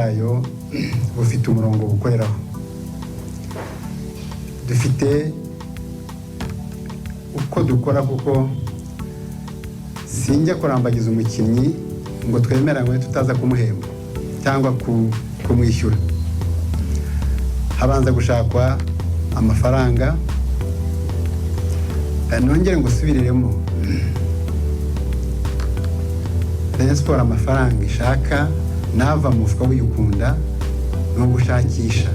bwayo bufite umurongo bukoreraho. Dufite uko dukora kuko sinjya kurambagiza umukinnyi ngo twemeranywe tutaza kumuhemba cyangwa kumwishyura. Habanza gushakwa amafaranga. Nongere ngo usubiriremo, Rayon Sport amafaranga ishaka nava mu mufuka w'uyikunda no gushakisha.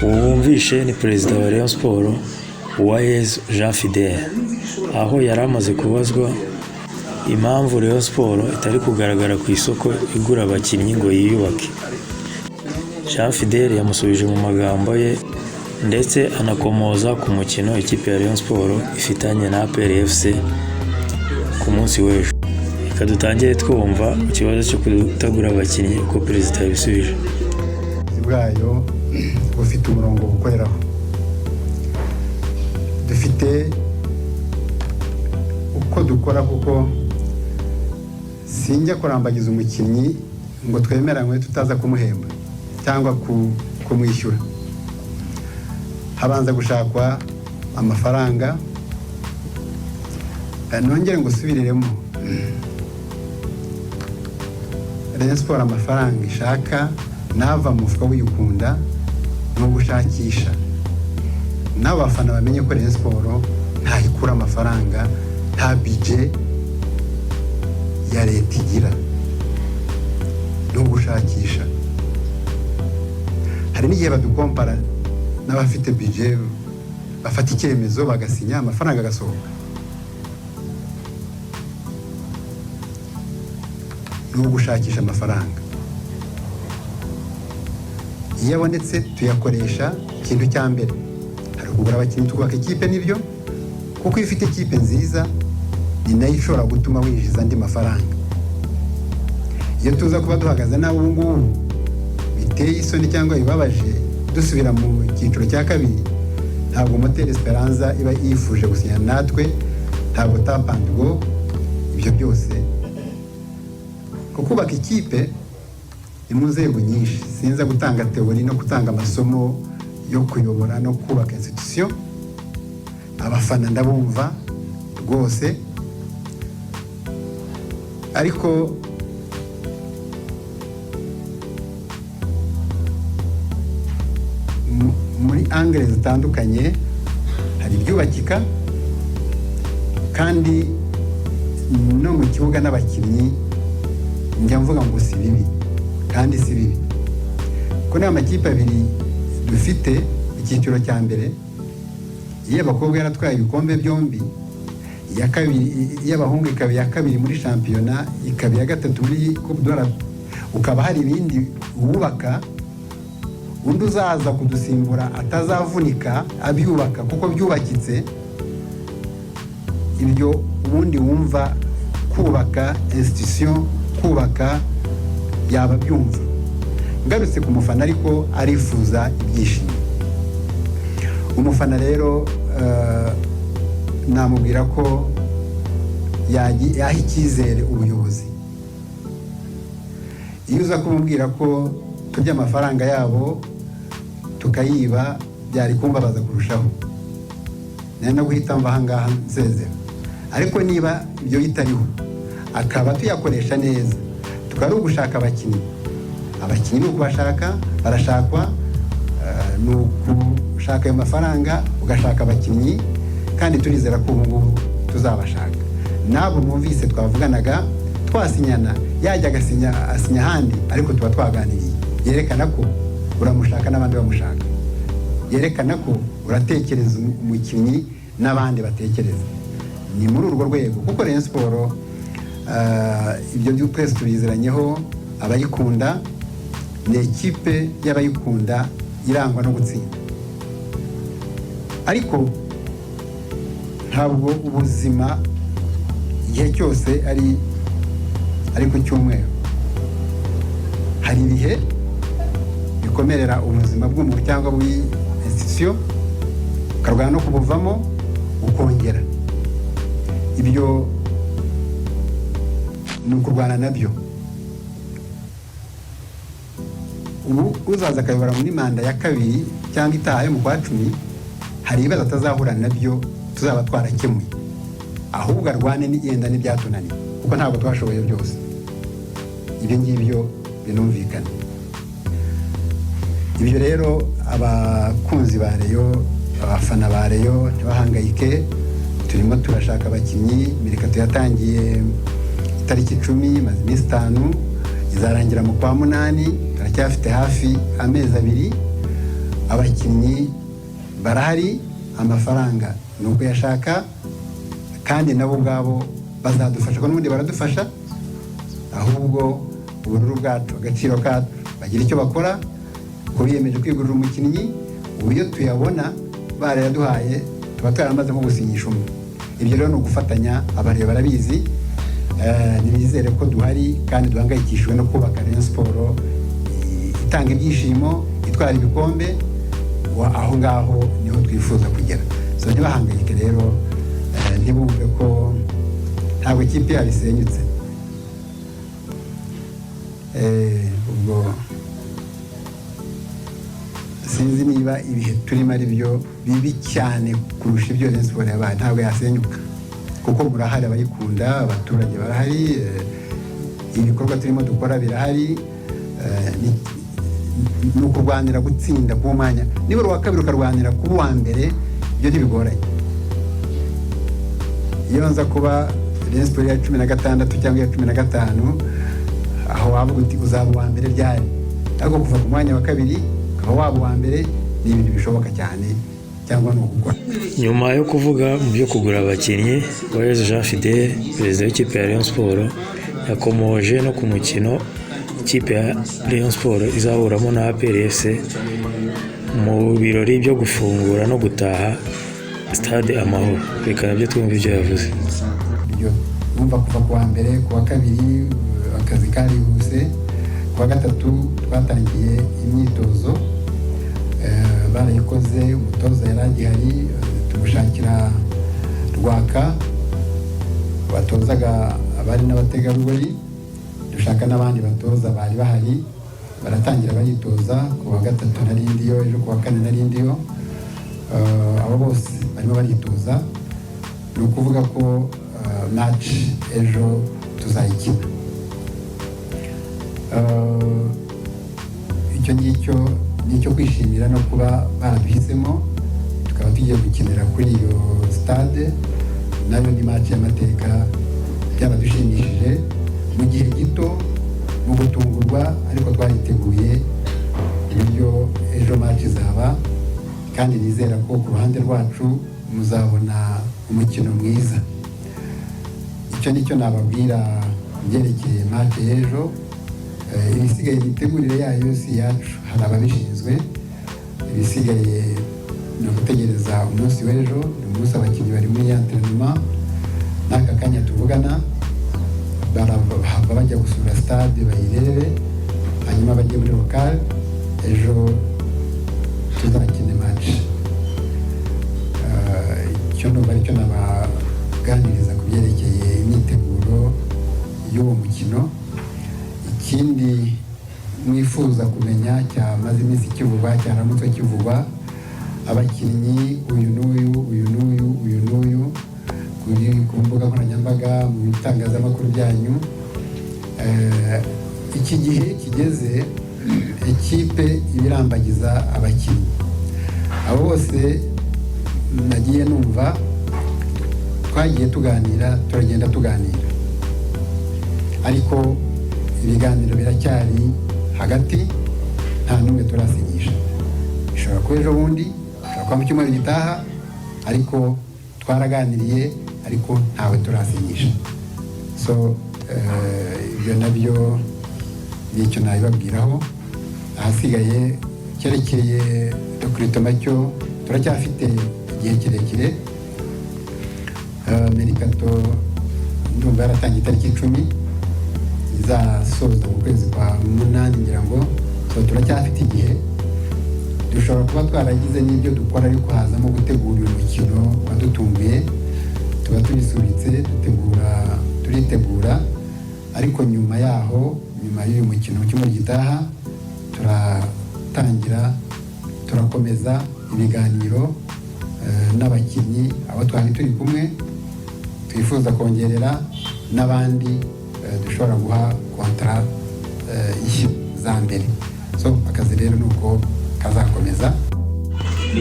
Wumvishe ni perezida wa Rayon Sport Uwayezu Jean Fidele, aho yari amaze kubazwa impamvu Rayon Sport itari kugaragara ku isoko igura abakinnyi ngo yiyubake. Jean Fidele yamusubije mu magambo ye ndetse anakomoza ku mukino ikipe ya Rayon Sport ifitanye na APR FC ku munsi w'ejo. Reka dutangire twumva ikibazo cyo kutagura abakinnyi uko perezida yabisubije. Bwayo bufite umurongo bukoreraho. Dufite uko dukora kuko sinjya kurambagiza umukinnyi ngo twemeranywe tutaza kumuhemba cyangwa kumwishyura. Habanza gushakwa amafaranga. Nongere ngo usubiriremo, Rayon Sport amafaranga ishaka nava mu mufuka w'uyikunda no gushakisha. N'abafana bamenye ko Rayon Sport ntayikura amafaranga, nta budget ya leta igira, no gushakisha. Hari n'igihe badukompara n'abafite budget, bafata icyemezo bagasinya amafaranga agasohoka. No gushakisha amafaranga. Iyo abonetse tuyakoresha ikintu cya mbere. Hari kugura abakinnyi twubaka ikipe nibyo, kuko iyo ufite ikipe nziza ni nayo ishobora gutuma winjiza andi mafaranga. Iyo tuza kuba duhagaze nawe ubu ngubu biteye isoni cyangwa bibabaje dusubira mu cyiciro cya kabiri, ntabwo Motel Esperanza iba yifuje gusinya natwe, ntabwo Tap and Go, ibyo byose. Kubaka ikipe ni mu nzego nyinshi. Sinza gutanga teori no gutanga amasomo yo kuyobora no kubaka institution. Abafana ndabumva rwose, ariko muri angle zitandukanye hari ibyubakika, kandi no mu kibuga n'abakinnyi njya mvuga ngo si bibi kandi si bibi. Ko niyo amakipe abiri dufite icyiciro cya mbere, iyo abakobwa yaratwaye ibikombe byombi, iya kabiri y'abahungu ikaba iya kabiri muri shampiyona, ikaba iya gatatu muri Coupe du Rwanda, ukaba hari ibindi wubaka, undi uzaza kudusimbura atazavunika abyubaka kuko byubakitse. Ibyo ubundi wumva kubaka institution, kubaka yaba byumva. Ngarutse ku mufana ariko arifuza ibyishimo. Umufana rero namubwira ko yaha icyizere ubuyobozi. Iyo uza kumubwira ko turya amafaranga yabo tukayiba, byari kumbabaza kurushaho, nari no guhita mva ahangaha nsezera. Ariko niba ibyo bitariho akaba tuyakoresha neza, tukari ugushaka abakinnyi ni ukubashaka, barashakwa, ni ukushaka ayo mafaranga, ugashaka abakinnyi, kandi turizera ko ubu ngubu tuzabashaka. Nabo mwumvise twavuganaga twasinyana, yajya asinya ahandi, ariko tuba twaganiriye. Yerekana ko uramushaka n'abandi bamushaka, yerekana ko uratekereza umukinnyi n'abandi batekereza. Ni muri urwo rwego kuko Rayon Sport ibyo twese tubiziranyeho. Abayikunda ni ekipe y'abayikunda irangwa no gutsinda, ariko ntabwo ubuzima igihe cyose ari ku cyumweru. Hari ibihe bikomerera ubuzima bw'umuntu cyangwa bw'institution, ukarwana no kubuvamo ukongera. Ibyo ni ukurwana nabyo. ubu uzaza akayobora muri manda ya kabiri cyangwa itaha yo mu kwa 10 hari ibibazo atazahura nabyo tuzaba twarakemuye, ahubwo arwane n'igenda n'ibyatunaniye kuko ntabwo twashoboye byose. Ibyo ngibyo binumvikana. Ibyo rero abakunzi ba Rayon, abafana ba Rayon ntibahangayike, turimo turashaka abakinnyi. Mirikato yatangiye itariki 10 maze iminsi 5 izarangira mu kwa 8, turacyafite hafi amezi 2. Abakinnyi barahari, amafaranga nuko yashaka, kandi nabo ubwabo bazadufasha ko n'ubundi baradufasha, ahubwo ubururu bwacu, agaciro kacu, bagira icyo bakora ko biyemeje kwigurira umukinnyi. Ubu iyo tuyabona barayaduhaye tuba twaramaze nko gusinyisha umwe. Ibyo rero ni ugufatanya, abareba barabizi. Nibizere ko duhari kandi duhangayikishijwe no kubaka Rayon Sport itanga ibyishimo, itwara ibikombe. Aho ngaho niho twifuza kugera. So ntibahangayike rero, ntibumve ko ntabwo ikipe yabisenyutse. Ubwo sinzi niba ibihe turimo ari byo bibi cyane kurusha ibyo Rayon Sport yabaye. Ntabwo yasenyuka kuko murahari, abayikunda, abaturage barahari, ibikorwa turimo dukora birahari. Ni ukurwanira gutsinda ku mwanya. Niba uri uwa kabiri ukarwanira kuba uwa mbere, ibyo ntibigoranye. Iyo nza kuba Rayon Sport ya 16 cyangwa ya 15, aho wavuga uti uzaba uwa mbere ryari, ariko kuva ku mwanya wa kabiri ukaba waba uwa mbere ni ibintu bishoboka cyane, cyangwa ni ugukora. Nyuma yo kuvuga mu byo kugura abakinnyi, Uwayezu Jean Fidèle, perezida w'ikipe ya Rayon Sport, yakomoje no ku mukino ikipe ya Rayon Sport izahuramo na APR FC mu birori byo gufungura no gutaha stade Amahoro. Reka nabyo twumva ibyo yavuze. Numva kuva ku wa mbere, ku wa kabiri akazi karihuse, ku wa gatatu twatangiye imyitozo, barayikoze, umutoza yaragihari, tumushakira Rwaka batozaga abari n'abategarugori, dushaka n'abandi batoza bari bahari, baratangira bayitoza. Ku wa gatatu narindiyo, ejo ku wa kane narindiyo, abo bose barimo baritoza. Ni ukuvuga ko match ejo tuzayikina. Icyo ngicyo nicyo kwishimira no kuba baraduhisemo tukaba tugiye gukinira kuri iyo stade. Nayo ni match y'amateka, byaradushimishije mu gihe gito, mu gutungurwa, ariko twariteguye uburyo ejo match izaba, kandi nizera ko ku ruhande rwacu muzabona umukino mwiza. Icyo nicyo nababwira byerekeye match y'ejo. Ibisigaye imitegurire yayo si yacu, hari ababishinzwe. Ibisigaye ni ugutegereza umunsi w'ejo. Umunsi abakinnyi bari muri entraînement, n'aka kanya tuvugana barava bajya gusura stade bayirebe, hanyuma bajye muri local. Ejo tuzakine match. Icyo numva aricyo nabaganiriza ku byerekeye imyiteguro y'uwo mukino. Ikindi mwifuza kumenya cyamaze iminsi kivugwa, cyaramutse kivugwa, abakinnyi uyu n'uyu ku mbuga nkoranyambaga, mu bitangazamakuru byanyu. Iki gihe kigeze, ikipe ibirambagiza abakinnyi abo bose nagiye numva, twagiye tuganira, turagenda tuganira, ariko ibiganiro biracyari hagati, nta n'umwe turasinyisha. Bishobora kuba ejo bundi, bishobora kuba mu cyumweru gitaha, ariko twaraganiriye, ariko ntawe turasinyisha. So ibyo nabyo nicyo nabibabwiraho. Ahasigaye cyerekeye recruitment cyo turacyafite igihe kirekire. Mirikato ndumva yaratangiye itariki 10, izasoza mu kwezi kwa 8 ngira ngo. So turacyafite igihe, dushobora kuba twaragize n'ibyo dukora, ariko hazamo gutegura uyu mukino wadutunguye. Tuba tubisubitse, turitegura, ariko nyuma yaho, nyuma y'uyu mukino mu cyumweru gitaha, gutangira turakomeza ibiganiro n'abakinnyi abo twari turi kumwe twifuza kongerera n'abandi dushobora guha kontara za mbere. So akazi rero nuko kazakomeza.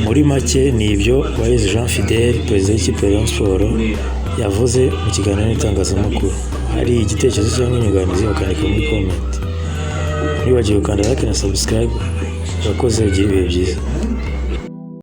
Muri make ni ibyo Uwayezu Jean Fidèle perezida w'ikipe ya Rayon Sports yavuze mu kiganiro n'itangazamakuru. Hari igitekerezo cyangwa inyunganizi bakandika muri comment. Ntibagiwe gukanda like na subscribe. Urakoze, ugire ibihe byiza.